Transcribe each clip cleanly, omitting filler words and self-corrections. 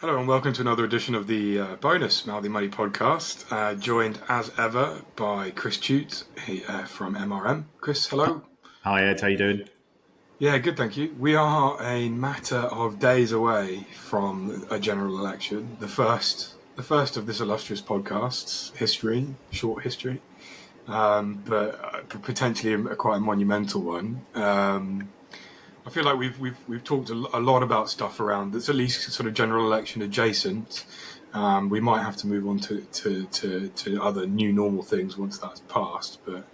Hello and welcome to another edition of the bonus Mouthy Money podcast. Joined as ever by Chris Tute from MRM. Chris, hello. Hi Ed, how you doing? Yeah, good, thank you. We are a matter of days away from a general election, the first of this illustrious podcast's history, short history, but potentially quite a monumental one. I feel like we've talked a lot about stuff around that's at least sort of general election adjacent. We might have to move on to other new normal things once that's passed, but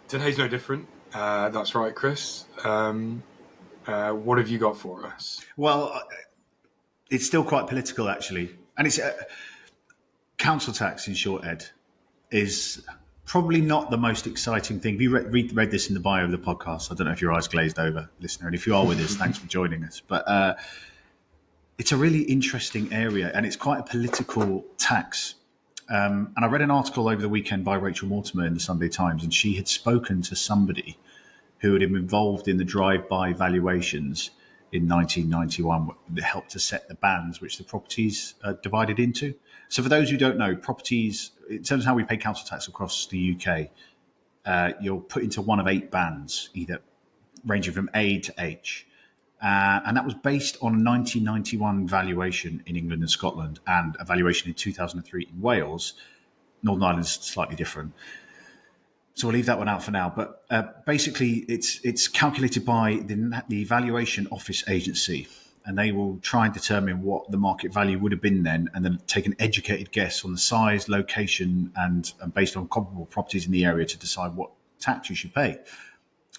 today's no different. That's right, Chris. What have you got for us? Well, it's still quite political actually, and it's council tax in short. Ed is probably not the most exciting thing. Have you read this in the bio of the podcast? I don't know if your eyes glazed over, listener, and if you are with us, thanks for joining us. But it's a really interesting area, and it's quite a political tax. And I read an article over the weekend by Rachel Mortimer in the Sunday Times, and she had spoken to somebody who had been involved in the drive-by valuations in 1991 that helped to set the bands which the properties are divided into. So for those who don't know, properties, in terms of how we pay council tax across the UK, you're put into one of 8 bands, either ranging from A to H. And that was based on a 1991 valuation in England and Scotland and a valuation in 2003 in Wales. Northern Ireland's slightly different. So we'll leave that one out for now. But basically, it's calculated by the Valuation Office Agency, and they will try and determine what the market value would have been then, and then take an educated guess on the size, location, and based on comparable properties in the area to decide what tax you should pay.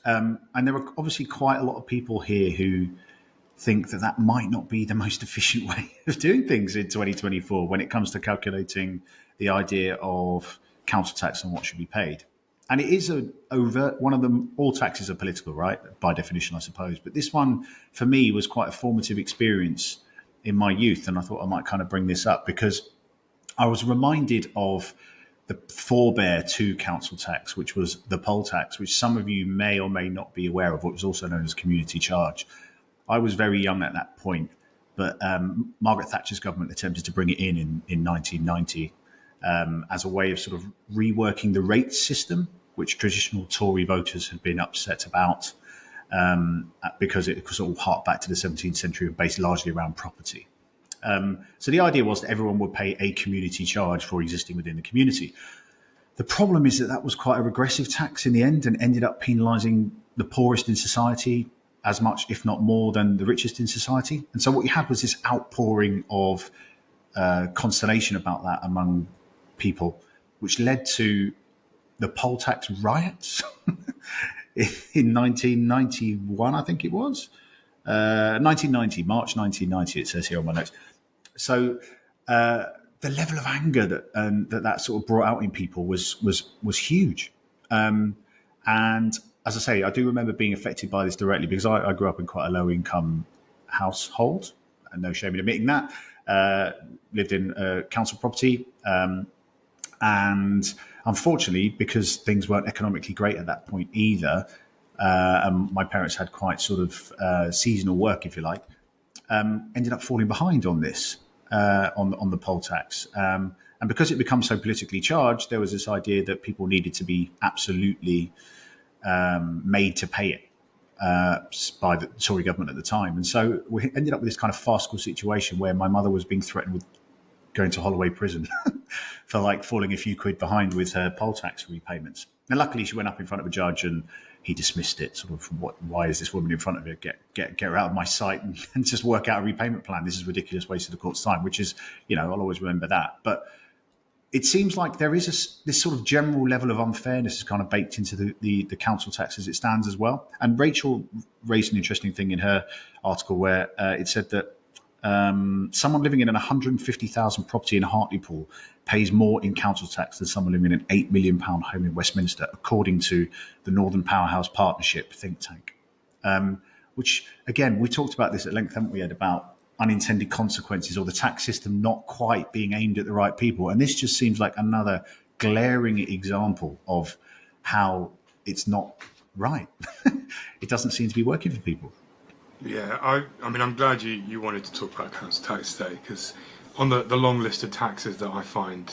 And there are obviously quite a lot of people here who think that might not be the most efficient way of doing things in 2024 when it comes to calculating the idea of council tax and what should be paid. And it is a overt one of them. All taxes are political, right? By definition, I suppose. But this one, for me, was quite a formative experience in my youth. And I thought I might kind of bring this up because I was reminded of the forebear to council tax, which was the poll tax, which some of you may or may not be aware of, what was also known as community charge. I was very young at that point, but Margaret Thatcher's government attempted to bring it in 1990 as a way of sort of reworking the rates system, which traditional Tory voters had been upset about because it sort of harked back to the 17th century and based largely around property. So the idea was that everyone would pay a community charge for existing within the community. The problem is that was quite a regressive tax in the end and ended up penalising the poorest in society as much, if not more, than the richest in society. And so what you had was this outpouring of consternation about that among people, which led to the poll tax riots in 1991, I think it was. 1990, March 1990, it says here on my notes. So the level of anger that sort of brought out in people was huge. And as I say, I do remember being affected by this directly because I grew up in quite a low income household, and no shame in admitting that. Lived in a council property. And unfortunately, because things weren't economically great at that point either, and my parents had quite sort of seasonal work, if you like, ended up falling behind on this, on the poll tax. And because it becomes so politically charged, there was this idea that people needed to be absolutely made to pay it by the Tory government at the time. And so we ended up with this kind of farcical situation where my mother was being threatened with going to Holloway prison for like falling a few quid behind with her poll tax repayments. And luckily she went up in front of a judge and he dismissed it, sort of, why is this woman in front of you? Get her out of my sight and just work out a repayment plan. This is ridiculous waste of the court's time, which is, I'll always remember that. But it seems like there is this sort of general level of unfairness is kind of baked into the council tax as it stands as well. And Rachel raised an interesting thing in her article where it said that someone living in an 150,000 property in Hartlepool pays more in council tax than someone living in an £8 million home in Westminster, according to the Northern Powerhouse Partnership think tank. Which, again, we talked about this at length, haven't we, Ed, about unintended consequences or the tax system not quite being aimed at the right people. And this just seems like another glaring example of how it's not right. It doesn't seem to be working for people. Yeah, I mean, I'm glad you wanted to talk about council tax today because on the long list of taxes that I find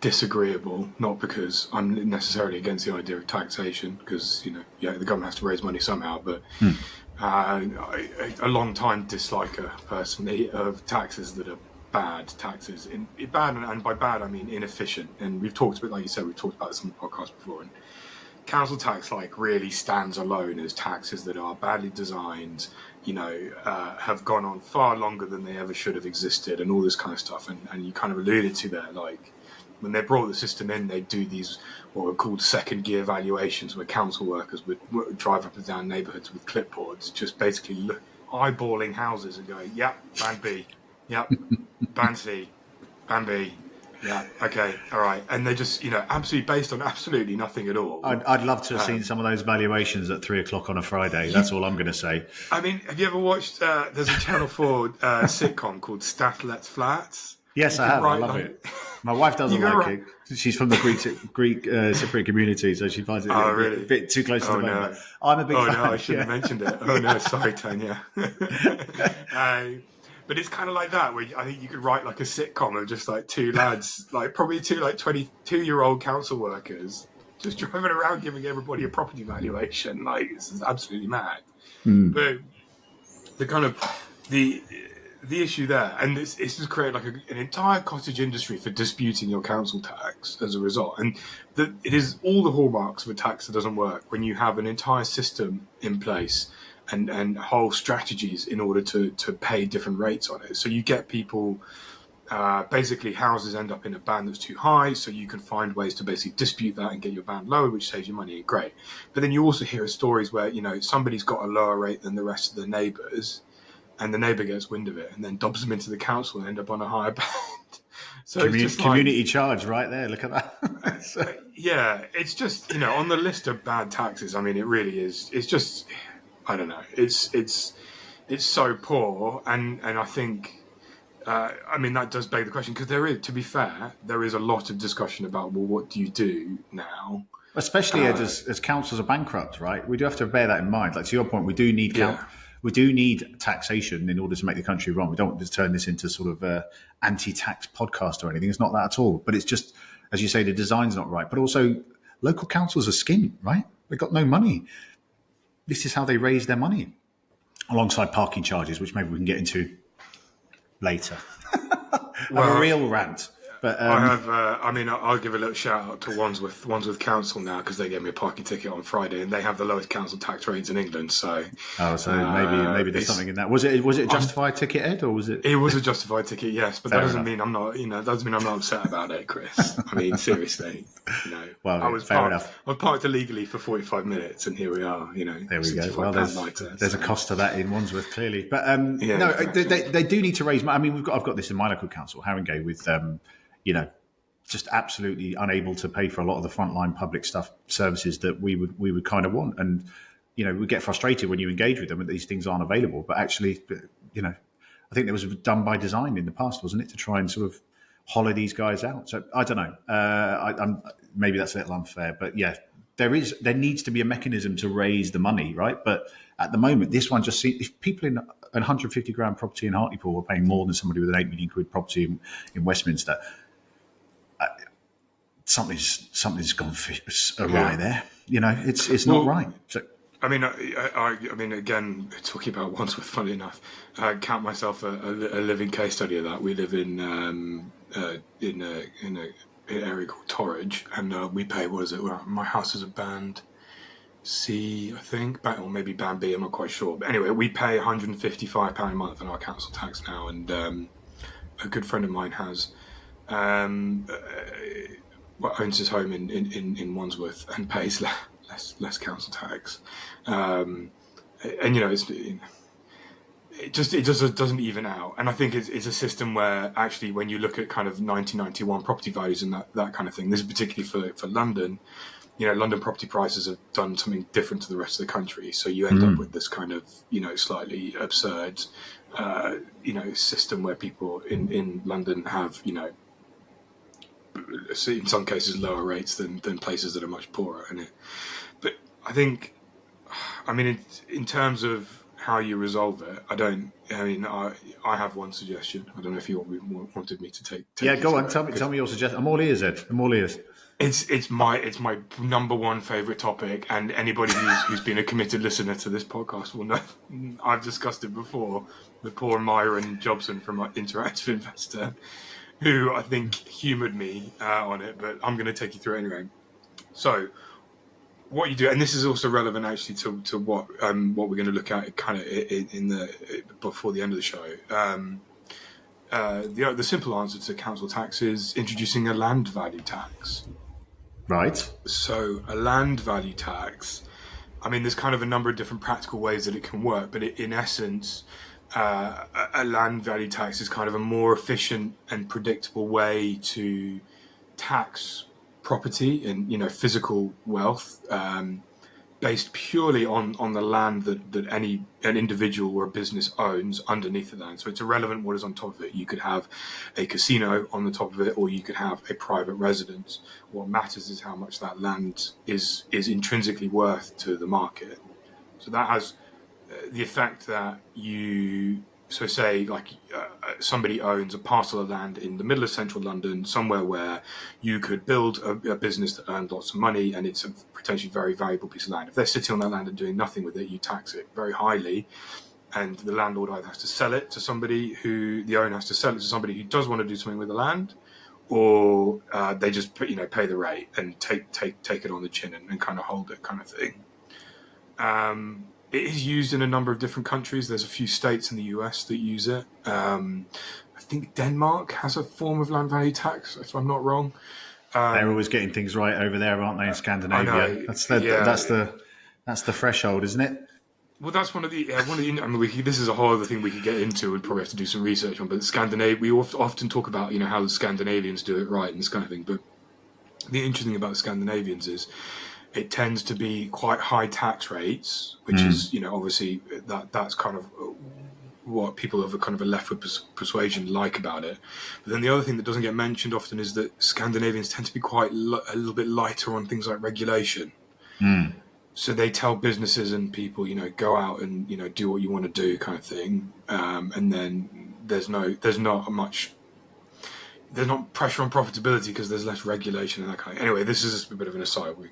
disagreeable, not because I'm necessarily against the idea of taxation, because the government has to raise money somehow, but a long time disliker personally of taxes that are bad taxes. Bad, and by bad I mean inefficient. And we've talked about, like you said, we've talked about this on the podcast before. And council tax really stands alone as taxes that are badly designed, have gone on far longer than they ever should have existed, and all this kind of stuff. And you kind of alluded to that, when they brought the system in, they do these what were called second gear valuations, where council workers would drive up and down neighbourhoods with clipboards, just basically eyeballing houses and going, "Yep, band B, yep, band C, band B, yeah, okay, all right," and they just absolutely based on absolutely nothing at all. I'd love to have seen some of those valuations at 3:00 on a Friday. That's all I'm going to say. I mean, have you ever watched? There's a Channel 4 sitcom called Stath Lets Flats. Yes, I have. I love it. My wife doesn't like it. She's from the Greek Cypriot community, so she finds it a bit too close to the bone. No. I'm a big fan. Oh, no, I shouldn't have mentioned it. Oh, no, sorry, Tanya. But it's kind of like that, where I think you could write a sitcom of just two lads, probably two 22-year-old council workers, just driving around giving everybody a property valuation. This is absolutely mad. But the kind of the issue there, and it's just created an entire cottage industry for disputing your council tax as a result. And it is all the hallmarks of a tax that doesn't work when you have an entire system in place and whole strategies in order to pay different rates on it. So you get people, basically houses end up in a band that's too high, so you can find ways to basically dispute that and get your band lower, which saves you money. Great. But then you also hear stories where, somebody's got a lower rate than the rest of the neighbours, and the neighbour gets wind of it and then dobs them into the council and end up on a higher band. So it's just community charge right there. Look at that. Yeah, it's just, on the list of bad taxes, I mean, it really is. It's just, I don't know. It's so poor, and I think, that does beg the question, because to be fair, there is a lot of discussion about, well, what do you do now? Especially as councils are bankrupt, right? We do have to bear that in mind. To your point, we do need we do need taxation in order to make the country run. We don't want to turn this into sort of a anti-tax podcast or anything. It's not that at all. But it's just, as you say, the design's not right. But also, local councils are skint, right? They've got no money. This is how they raise their money, alongside parking charges, which maybe we can get into later. A real rant. But I have. I'll give a little shout out to Wandsworth Council now, because they gave me a parking ticket on Friday, and they have the lowest council tax rates in England. So, maybe there's something in that. Was it a justified ticket, Ed, or was it? It was a justified ticket, yes, but that doesn't mean I'm not. Doesn't mean I'm not upset about it, Chris. I mean, seriously. Well, I was fair enough. I was parked illegally for 45 minutes, and here we are. There we go. Well, there's a cost to that in Wandsworth, clearly, but exactly. They do need to raise money. I mean, I've got this in my local council, Haringey, with just absolutely unable to pay for a lot of the frontline public services that we would kind of want. And, we get frustrated when you engage with them and these things aren't available. But actually, I think it was done by design in the past, wasn't it, to try and sort of hollow these guys out. So I don't know. Maybe that's a little unfair, but yeah, there needs to be a mechanism to raise the money, right? But at the moment, this one just seems, if people in a 150 grand property in Hartlepool are paying more than somebody with an 8 million quid property in Westminster, something's gone awry there. It's not right. So, I mean, again, talking about Wandsworth, funny enough, I count myself a living case study of that. We live in an area called Torridge, and we pay, what is it? My house is a band C, I think, or maybe band B, I'm not quite sure. But anyway, we pay £155 a month on our council tax now, and a good friend of mine has owns his home in Wandsworth and pays less council tax, and it just doesn't even out. And I think it's a system where actually, when you look at kind of 1991 property values and that kind of thing, this is particularly for London. London property prices have done something different to the rest of the country, so you end up with this kind of slightly absurd system where people in London have in some cases lower rates than places that are much poorer. But I think, in terms of how you resolve it, I have one suggestion. I don't know if you wanted me to take Yeah, you go through on. it, Tell me your suggestion. I'm all ears, Ed. I'm all ears. it's my number one favorite topic, and anybody who's been a committed listener to this podcast will know I've discussed it before with poor Myron Jobson from Interactive Investor, who I think humoured me on it, but I'm going to take you through it anyway. So what you do, and this is also relevant actually to what we're going to look at kind of in the before the end of the show. The simple answer to council tax is introducing a land value tax. Right. So a land value tax, I mean, there's kind of a number of different practical ways that it can work, but in essence, a land value tax is kind of a more efficient and predictable way to tax property and physical wealth, based purely on the land that an individual or a business owns underneath the land. So it's irrelevant what is on top of it. You could have a casino on the top of it, or you could have a private residence. What matters is how much that land is intrinsically worth to the market. So that has the effect that so say like somebody owns a parcel of land in the middle of central London, somewhere where you could build a business that earned lots of money, and it's a potentially very valuable piece of land. If they're sitting on that land and doing nothing with it, you tax it very highly, and the landlord either has to sell it to somebody the owner has to sell it to somebody who does want to do something with the land, or they just pay the rate and take it on the chin and kind of hold it kind of thing. It is used in a number of different countries. There's a few states in the US that use it. I think Denmark has a form of land value tax, if I'm not wrong. They're always getting things right over there, aren't they? In Scandinavia, I know, that's the threshold, isn't it? Well, that's one of the. I mean, this is a whole other thing we could get into. We'd probably have to do some research on. But Scandinavia, we often talk about how the Scandinavians do it right and this kind of thing. But the interesting thing about the Scandinavians is it tends to be quite high tax rates, which is obviously that's kind of what people of a kind of a leftward persuasion like about it. But then the other thing that doesn't get mentioned often is that Scandinavians tend to be quite a little bit lighter on things like regulation. So they tell businesses and people, go out and do what you want to do, kind of thing. And then there's not pressure on profitability because there's less regulation and that kind of. Anyway, this is just a bit of an aside. We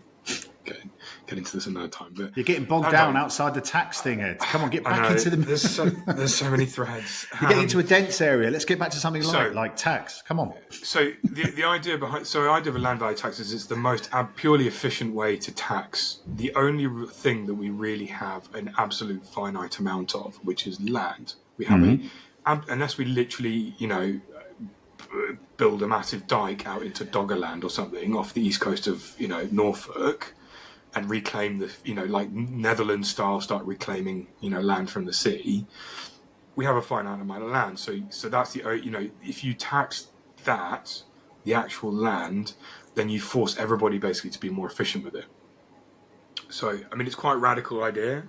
get into this another time, but you're getting bogged down outside the tax thing, Ed. Come on, get back into the. There's so many threads. You get into a dense area. Let's get back to something like tax. Come on. So the idea of a land value tax is it's the most purely efficient way to tax the only thing that we really have an absolute finite amount of, which is land. We have unless we literally build a massive dike out into Doggerland or something off the east coast of Norfolk, and reclaim the like Netherlands style, start reclaiming land from the sea. We have a finite amount of land, so that's the if you tax that, the actual land, then you force everybody basically to be more efficient with it. So I mean, it's quite a radical idea,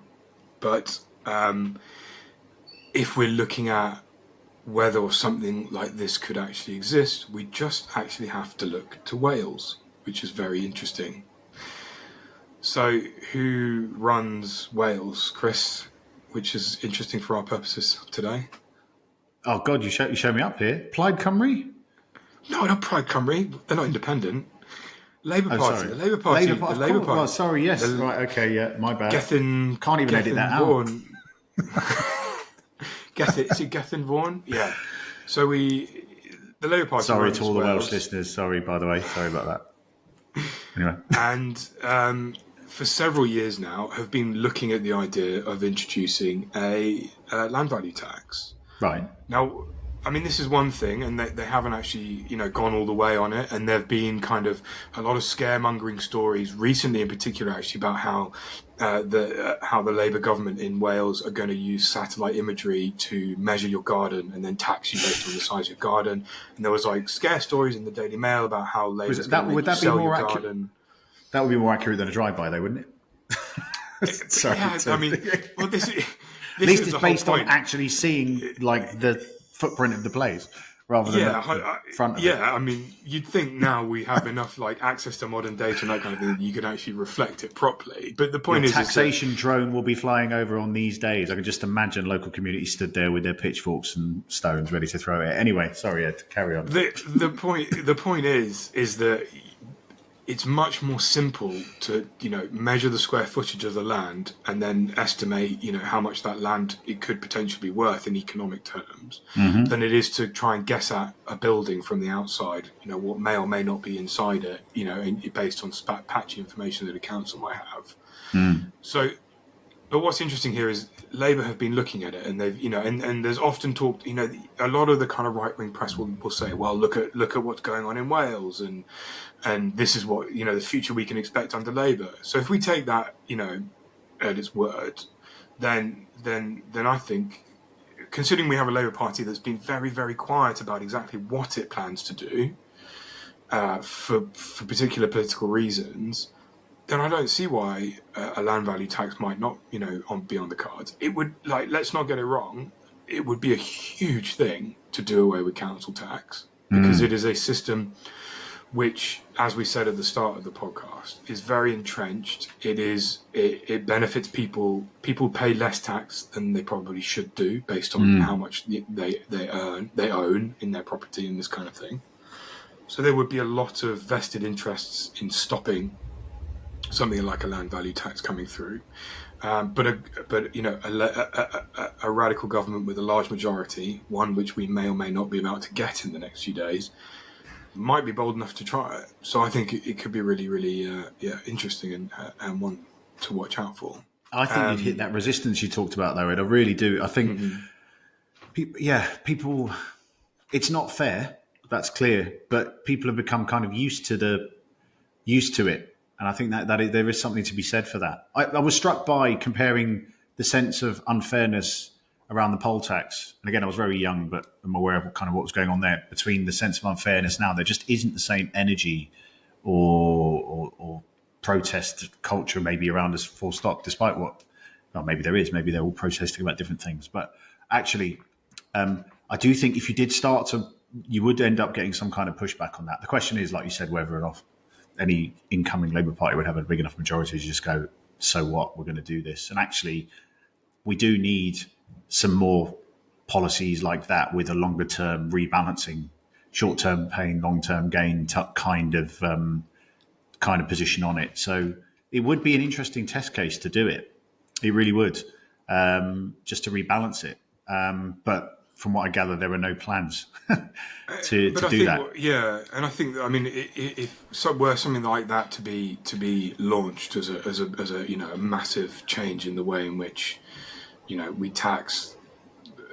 but if we're looking at whether something like this could actually exist, we just actually have to look to Wales, which is very interesting. So who runs Wales, Chris? Which is interesting for our purposes today. Oh God, you show me up here. Plaid Cymru? No, not Plaid Cymru. They're not independent. Labour Party. Sorry. The Labour Party. The Labour Party. Oh, sorry, yes. Right, okay, yeah, my bad. Can't even edit that out. Is it Gethin Vaughan? Yeah. So the Labour Party. Sorry to all the Welsh listeners. Sorry, by the way. Sorry about that. Anyway. And for several years now, have been looking at the idea of introducing a land value tax. Right. Now, I mean, this is one thing, and they haven't actually, gone all the way on it. And there've been kind of a lot of scaremongering stories recently, in particular, actually, about how the Labour government in Wales are going to use satellite imagery to measure your garden and then tax you based on the size of your garden. And there was like scare stories in the Daily Mail about how Labour would that sell your garden. That would be more accurate than a drive-by, though, wouldn't it? Sorry. Yeah, I mean, well, this at least it's based on actually seeing like the footprint of the place, rather than Yeah, the front of it. yeah. I mean, you'd think now we have enough like access to modern data and that kind of thing that you can actually reflect it properly. But the Your point is that taxation drone will be flying over on these days. I can just imagine local communities stood there with their pitchforks and stones ready to throw it. Anyway, sorry, Ed, carry on. the point is that it's much more simple to measure the square footage of the land and then estimate how much that land it could potentially be worth in economic terms than it is to try and guess at a building from the outside, what may or may not be inside it, based on patchy information that a council might have. So but what's interesting here is Labour have been looking at it, and they've, and there's often talked, a lot of the kind of right wing press will say, well, look at what's going on in Wales, and this is what the future we can expect under Labour. So if we take that, at its word, then I think, considering we have a Labour Party that's been very, very quiet about exactly what it plans to do, for particular political reasons, then I don't see why a land value tax might not, be on the cards. It would, let's not get it wrong, it would be a huge thing to do away with council tax, because it is a system which, as we said at the start of the podcast, is very entrenched. It benefits people. People pay less tax than they probably should do based on how much they own in their property and this kind of thing. So there would be a lot of vested interests in stopping something like a land value tax coming through, but a radical government with a large majority, one which we may or may not be about to get in the next few days, might be bold enough to try it. So I think it could be really, really, interesting and one to watch out for. I think you'd hit that resistance you talked about, though, Ed. I really do. I think, people. It's not fair. That's clear, but people have become kind of used to it. And I think that there is something to be said for that. I was struck by comparing the sense of unfairness around the poll tax. And again, I was very young, but I'm aware of kind of what was going on there. Between the sense of unfairness now, there just isn't the same energy or protest culture maybe around us, full stop, despite what, well, maybe there is. Maybe they're all protesting about different things. But actually, I do think if you did start to, you would end up getting some kind of pushback on that. The question is, like you said, whether or not any incoming Labour Party would have a big enough majority to just go, so what, we're going to do this. And actually, we do need some more policies like that with a longer term rebalancing, short term pain, long term gain kind of position on it. So it would be an interesting test case to do it. It really would, just to rebalance it. But from what I gather, there are no plans to do that. Yeah, and I think, I mean, if were something like that to be launched as a massive change in the way in which we tax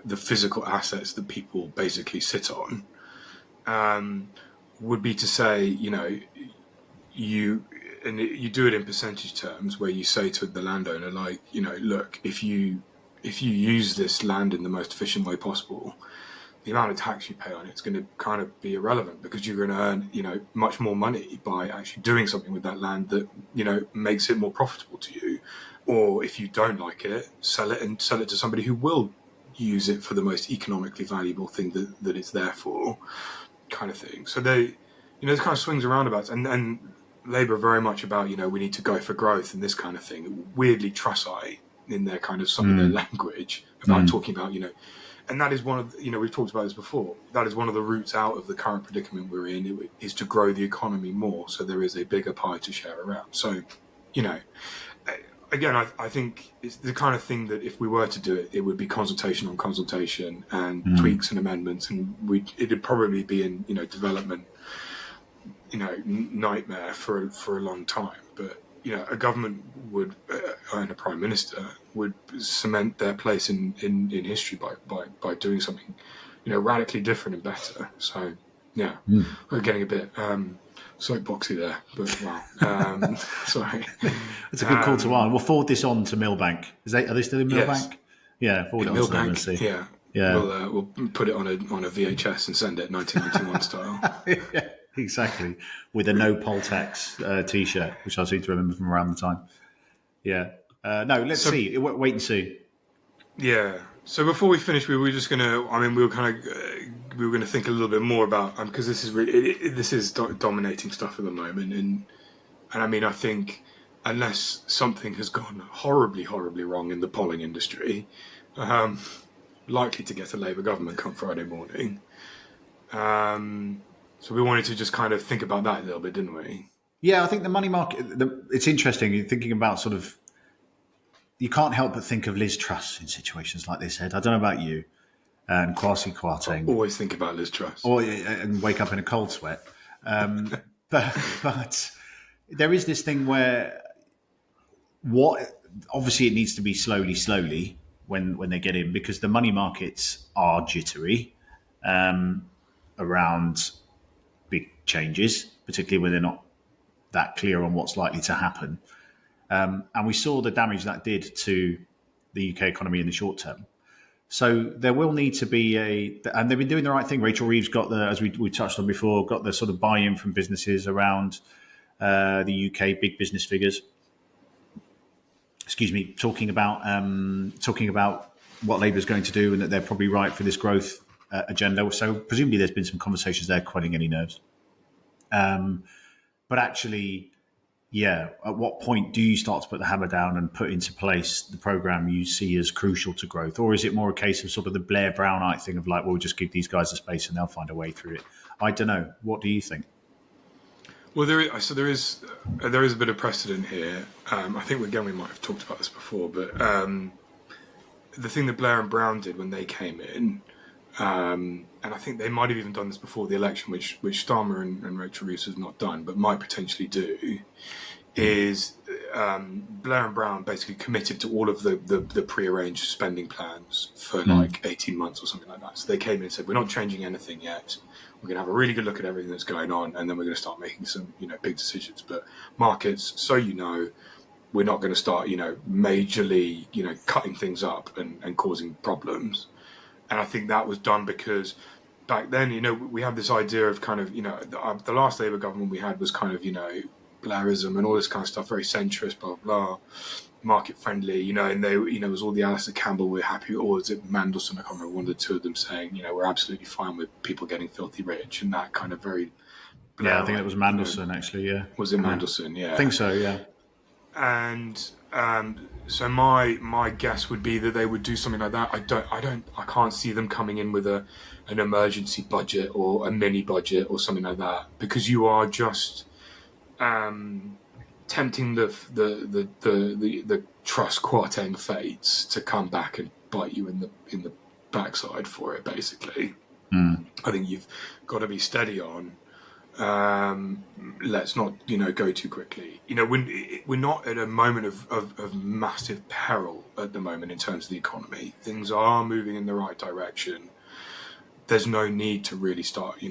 the physical assets that people basically sit on, would be to say you do it in percentage terms, where you say to the landowner, like, look, if you use this land in the most efficient way possible, the amount of tax you pay on it's going to kind of be irrelevant, because you're going to earn, much more money by actually doing something with that land that, makes it more profitable to you. Or if you don't like it, sell it to somebody who will use it for the most economically valuable thing that it's there for, kind of thing. So there's kind of swings and roundabouts, and Labour are very much about, we need to go for growth and this kind of thing. Weirdly Trussite in their kind of some of their language about talking about, and that is one of we've talked about this before. That is one of the routes out of the current predicament we're in, is to grow the economy more, so there is a bigger pie to share around. So, again, I think it's the kind of thing that if we were to do it, it would be consultation on consultation and tweaks and amendments, and it'd probably be in development, nightmare for a long time. But a government would, and a prime minister would cement their place in history by doing something, radically different and better. So yeah, we're getting a bit soapboxy there, but wow. Sorry. It's a good call to arm. We'll forward this on to Millbank. Are they still in Millbank? Yes. Yeah, forward it on to them and see. Yeah. We'll put it on a VHS and send it 1991 style. Yeah, exactly. With a no poll tax T-shirt, which I seem to remember from around the time. Yeah. No, let's see. Wait and see. Yeah. So before we finish, we were just going to, we were kind of we were going to think a little bit more about, because this is really, this is dominating stuff at the moment, and I mean, I think unless something has gone horribly, horribly wrong in the polling industry, likely to get a Labour government come Friday morning. So we wanted to just kind of think about that a little bit, didn't we? Yeah, I think the money market. It's interesting. You're thinking about sort of. You can't help but think of Liz Truss in situations like this, Ed. I don't know about you, and Kwasi Kwarteng, Always think about Liz Truss. or and wake up in a cold sweat. But there is this thing where obviously it needs to be slowly when they get in, because the money markets are jittery around big changes, particularly when they're not that clear on what's likely to happen. And we saw the damage that did to the UK economy in the short term. So there will need to be and they've been doing the right thing. Rachel Reeves got as we touched on before, got the sort of buy-in from businesses around the UK big business figures. Excuse me, talking about what Labour's going to do and that they're probably right for this growth agenda. So presumably there's been some conversations there quelling any nerves. But actually, yeah, at what point do you start to put the hammer down and put into place the programme you see as crucial to growth? Or is it more a case of sort of the Blair Brownite thing of like, well, we'll just give these guys a space and they'll find a way through it? I don't know. What do you think? Well, there is a bit of precedent here. I think, again, we might have talked about this before, but the thing that Blair and Brown did when they came in, and I think they might have even done this before the election, which Starmer and Rachel Reeves have not done, but might potentially do, is Blair and Brown basically committed to all of the pre-arranged spending plans for like 18 months or something like that. So they came in and said, we're not changing anything yet. We're going to have a really good look at everything that's going on, and then we're going to start making some, big decisions. But markets, we're not going to start, majorly, cutting things up and causing problems. And I think that was done because back then, we had this idea of kind of, the last Labour government we had was kind of, Blairism and all this kind of stuff, very centrist, blah, blah, market friendly, and they, it was all the Alistair Campbell, we're happy, or was it Mandelson, I can't remember, one of the two of them saying, we're absolutely fine with people getting filthy rich, and that kind of very... Blair, I think that was Mandelson, actually, yeah. Was it Mandelson? Yeah. I think so, yeah. And so my guess would be that they would do something like that. I can't see them coming in with an emergency budget or a mini budget or something like that, because you are just tempting the Truss Kwarteng fates to come back and bite you in the backside for it. Basically, I think you've got to be steady on. Let's not, go too quickly. We're not at a moment of massive peril at the moment in terms of the economy. Things are moving in the right direction. There's no need to really start,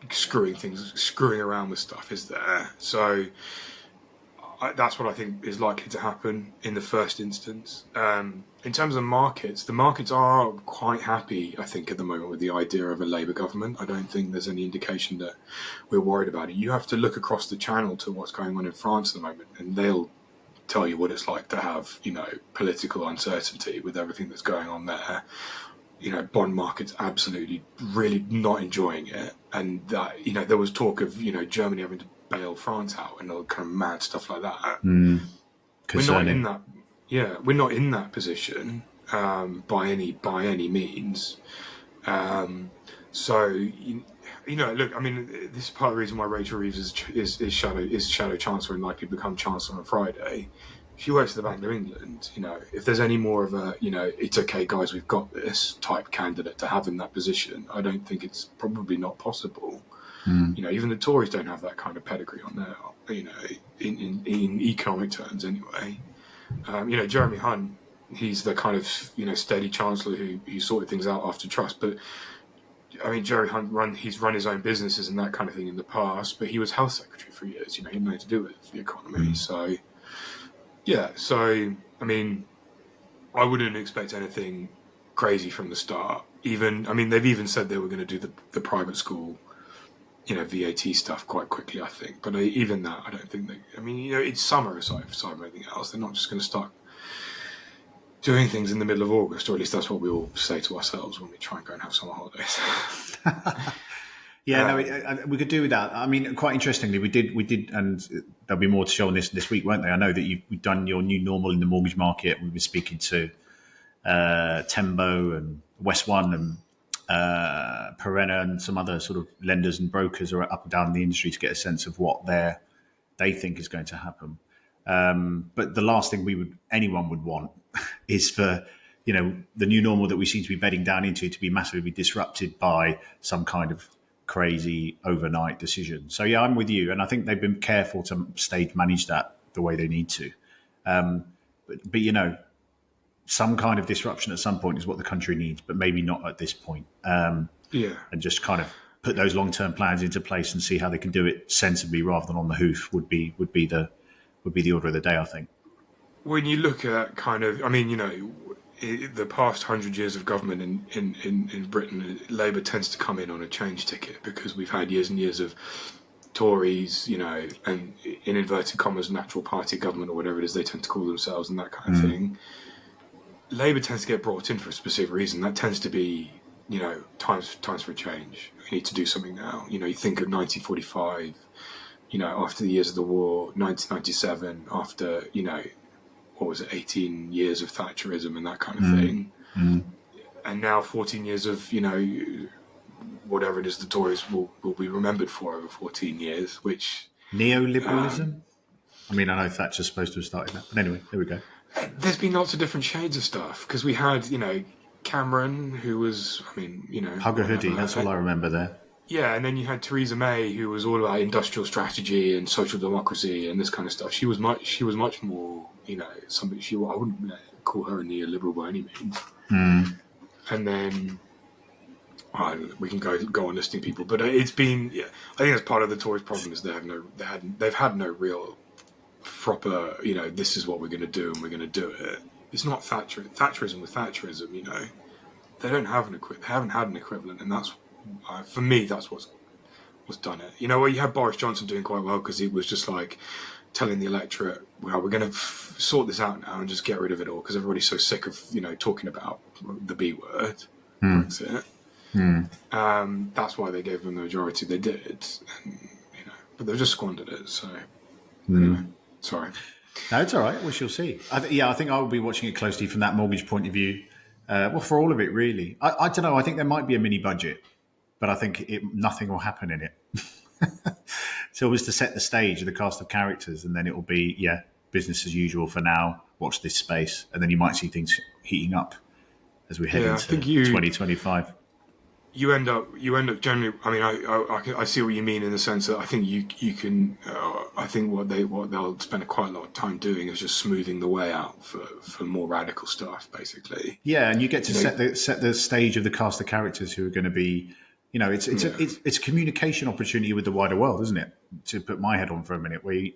screwing around with stuff, is there? So that's what I think is likely to happen in the first instance. In terms of markets, the markets are quite happy, I think, at the moment with the idea of a Labour government. I don't think there's any indication that we're worried about it. You have to look across the channel to what's going on in France at the moment, and they'll tell you what it's like to have, political uncertainty with everything that's going on there. Bond markets absolutely really not enjoying it. And that, there was talk of, Germany having to bail France out and all kind of mad stuff like that. We're not in that. Yeah, we're not in that position by any means. So look, I mean, this is part of the reason why Rachel Reeves is shadow chancellor and likely to become chancellor on Friday. She works at the Bank of England. If there's any more of a it's okay, guys, we've got this type candidate to have in that position, I don't think it's probably not possible. Even the Tories don't have that kind of pedigree on there. In economic terms, anyway. Jeremy Hunt, he's the kind of steady chancellor who sorted things out after Truss. But I mean, Jeremy Hunt he's run his own businesses and that kind of thing in the past. But he was health secretary for years. He had nothing to do with the economy. So yeah. So I mean, I wouldn't expect anything crazy from the start. They've even said they were going to do the private school, VAT stuff quite quickly, I think. But even that, I don't think it's summer aside from anything else. They're not just going to start doing things in the middle of August, or at least that's what we all say to ourselves when we try and go and have summer holidays. Yeah, we could do that. I mean, quite interestingly, we did, and there'll be more to show on this week, won't there? I know that you've done your new normal in the mortgage market. We've been speaking to Tembo and West One and Perenna and some other sort of lenders and brokers are up and down in the industry to get a sense of what they think is going to happen. But the last thing anyone would want is for the new normal that we seem to be bedding down into to be massively disrupted by some kind of crazy overnight decision. So yeah, I'm with you, and I think they've been careful to stage manage that the way they need to. But some kind of disruption at some point is what the country needs, but maybe not at this point. And just kind of put those long-term plans into place and see how they can do it sensibly rather than on the hoof would be the order of the day, I think. When you look at the past 100 years of government in Britain, Labour tends to come in on a change ticket because we've had years and years of Tories, and in inverted commas, natural party government or whatever it is they tend to call themselves and that kind of thing. Labour tends to get brought in for a specific reason. That tends to be, times for a change. We need to do something now. You think of 1945, after the years of the war, 1997, after, 18 years of Thatcherism and that kind of thing. And now 14 years of, whatever it is the Tories will be remembered for over 14 years, which... Neoliberalism? I know Thatcher's supposed to have started that. But anyway, there we go. There's been lots of different shades of stuff, because we had, Cameron, who was, Hug a hoodie, that's all I remember there. Yeah, and then you had Theresa May, who was all about industrial strategy and social democracy and this kind of stuff. She was much more, somebody. I wouldn't call her a neoliberal by any means. And then we can go on listing people, but it's been. Yeah, I think that's part of the Tories' problem is they've had no real proper. This is what we're going to do, and we're going to do it. It's not Thatcherism with Thatcherism. They don't have they haven't had an equivalent, and that's. For me, that's what's done it. Where you had Boris Johnson doing quite well because he was just like telling the electorate, well, we're going to sort this out now and just get rid of it all because everybody's so sick of, talking about the B word, Brexit. That's why they gave them the majority they did. And, but they've just squandered it. So, anyway, sorry. No, it's all right. We shall see. I think I will be watching it closely from that mortgage point of view. For all of it, really. I don't know. I think there might be a mini budget, but I think nothing will happen in it. So it was to set the stage of the cast of characters, and then it will be, business as usual for now. Watch this space, and then you might see things heating up as we head into 2025. You end up generally. I see what you mean in the sense that I think you can. I think what they'll spend quite a lot of time doing is just smoothing the way out for more radical stuff, basically. Yeah, and you get to set the stage of the cast of characters who are going to be. It's a communication opportunity with the wider world, isn't it? To put my head on for a minute, where you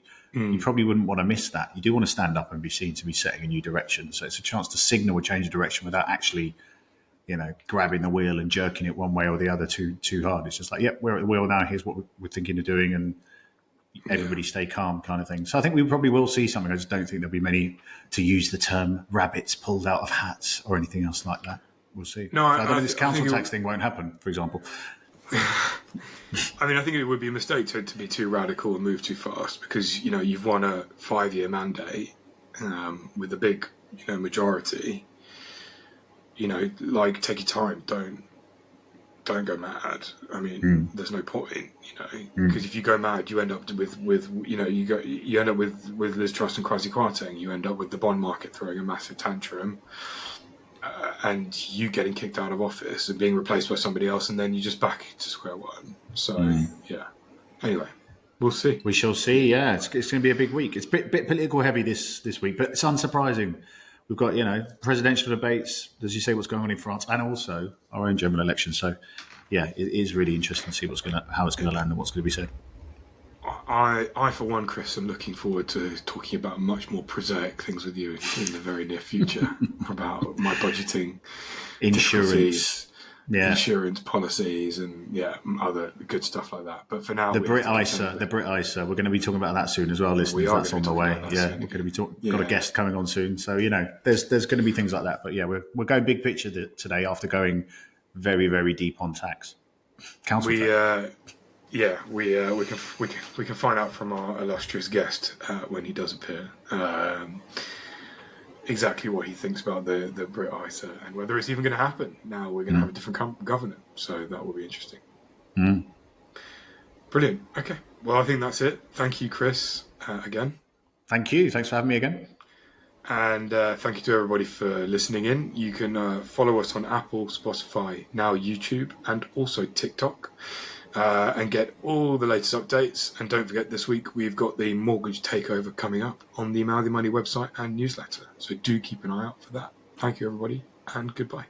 probably wouldn't want to miss that. You do want to stand up and be seen to be setting a new direction. So it's a chance to signal a change of direction without actually. Grabbing the wheel and jerking it one way or the other too hard. It's just like, we're at the wheel now. Here's what we're thinking of doing, and everybody stay calm, kind of thing. So I think we probably will see something. I just don't think there'll be many, to use the term, rabbits pulled out of hats or anything else like that. We'll see. No, I don't know. This council tax thing won't happen, for example. I think it would be a mistake to be too radical and move too fast because you've won a 5-year mandate with a big majority. Take your time. Don't go mad. There's no point, because if you go mad, you end up with you end up with Liz Truss and Kwasi Kwarteng. You end up with the bond market throwing a massive tantrum, and you getting kicked out of office and being replaced by somebody else, and then you just back to square one. So anyway, we'll see. We shall see. Yeah, it's going to be a big week. It's a bit political heavy this week, but it's unsurprising. We've got, presidential debates, as you say, what's going on in France, and also our own general election. So, it is really interesting to see how it's going to land and what's going to be said. I, for one, Chris, am looking forward to talking about much more prosaic things with you in the very near future about my budgeting insurance, Yeah. insurance policies and other good stuff like that. But for now, The we Brit have to ISA, contend the with Brit ISA. We're going to be talking about that soon as well, listeners. are That's going on to the talk way. about that Yeah, soon. we're going to be got a Yeah. guest coming on soon. So there's going to be things like that. But yeah, we're going big picture today after going very very deep on tax. Council We tax. we can find out from our illustrious guest when he does appear exactly what he thinks about the Brit ISA and whether it's even going to happen. Now we're going to have a different government, so that will be interesting. Brilliant. Okay, well, I think that's it. Thank you, Chris, again. Thank you. Thanks for having me again. And thank you to everybody for listening in. You can follow us on Apple, Spotify, now YouTube, and also TikTok, and get all the latest updates. And don't forget, this week we've got the mortgage takeover coming up on the Mouthy Money website and newsletter. So do keep an eye out for that. Thank you, everybody, and goodbye.